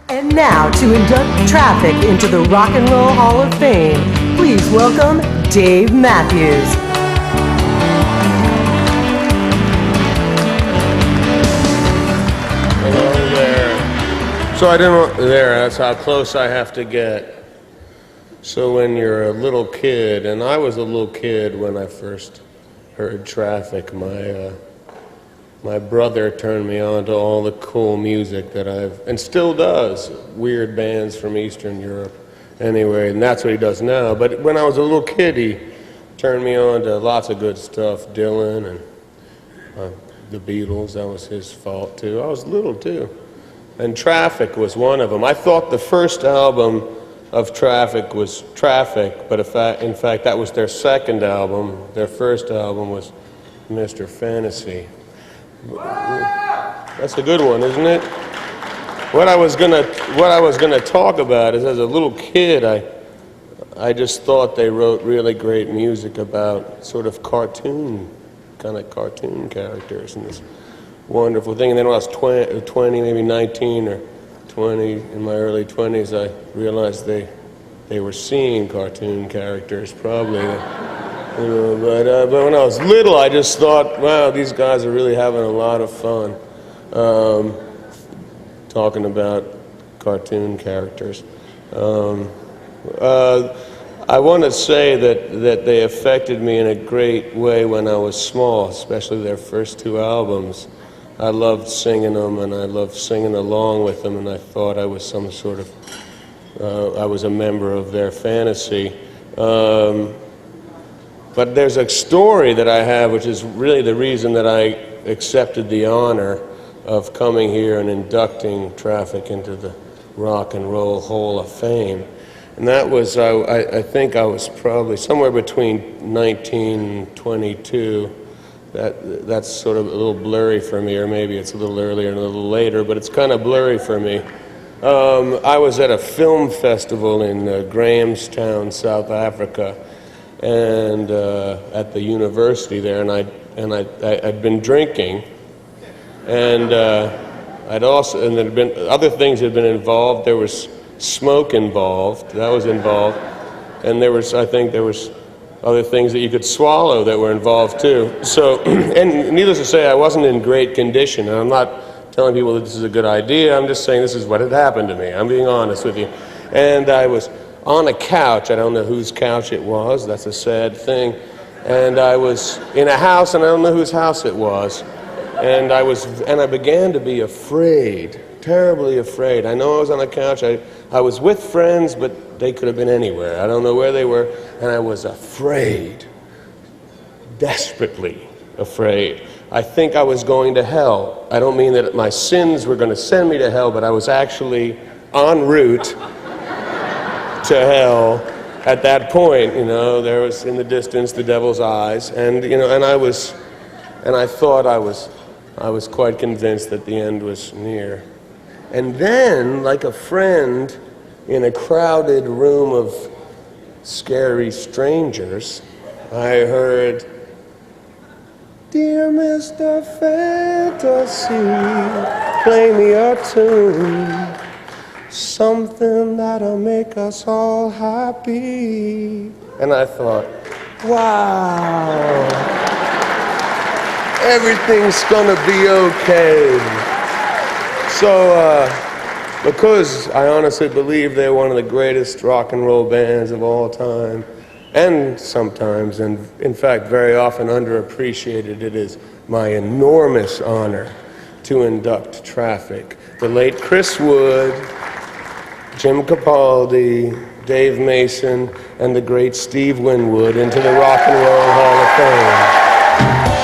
And now, to induct Traffic into the Rock and Roll Hall of Fame, please welcome Dave Matthews. Hello there. So I didn't, that's how close I have to get. So when you're a little kid, and I was a little kid when I first heard Traffic, my brother turned me on to all the cool music that and still does, weird bands from Eastern Europe anyway, and that's what he does now. But when I was a little kid, he turned me on to lots of good stuff, Dylan and the Beatles. That was his fault too. I was little too. And Traffic was one of them. I thought the first album of Traffic was Traffic, but in fact that was their second album. Their first album was Mr. Fantasy. That's a good one, isn't it? What I was gonna talk about is, as a little kid, I just thought they wrote really great music about sort of cartoon characters and this wonderful thing. And then when I was 20, maybe 19 or 20, in my early 20s, I realized they were seeing cartoon characters, probably. But when I was little, I just thought, wow, these guys are really having a lot of fun talking about cartoon characters. I want to say that they affected me in a great way when I was small, especially their first two albums. I loved singing them, and I loved singing along with them, and I thought I was some sort of, I was a member of their fantasy. But there's a story that I have, which is really the reason that I accepted the honor of coming here and inducting Traffic into the Rock and Roll Hall of Fame. And that was, I think I was probably somewhere between 19 and 22. That's sort of a little blurry for me, or maybe it's a little earlier and a little later, but it's kind of blurry for me. I was at a film festival in Grahamstown, South Africa, and at the university there, and I'd been drinking, and there'd been other things had been involved. There was smoke involved. That was involved, and I think there was other things that you could swallow that were involved too. So, and needless to say, I wasn't in great condition, and I'm not telling people that this is a good idea. I'm just saying this is what had happened to me. I'm being honest with you. And I was on a couch. I don't know whose couch it was. That's a sad thing. And I was in a house, and I don't know whose house it was. And I began to be afraid, terribly afraid. I know I was on a couch. I was with friends, but they could have been anywhere. I don't know where they were. And I was afraid, desperately afraid. I think I was going to hell. I don't mean that my sins were going to send me to hell, but I was actually en route to hell at that point. There was in the distance the devil's eyes, and I thought I was quite convinced that the end was near. And then, like a friend in a crowded room of scary strangers, I heard, "Dear Mr. Fantasy, play me a tune, something that'll make us all happy." And I thought, wow, everything's gonna be okay. So, because I honestly believe they're one of the greatest rock and roll bands of all time, and sometimes, and in fact very often underappreciated, it is my enormous honor to induct Traffic, the late Chris Wood, Jim Capaldi, Dave Mason, and the great Steve Winwood into the Rock and Roll Hall of Fame.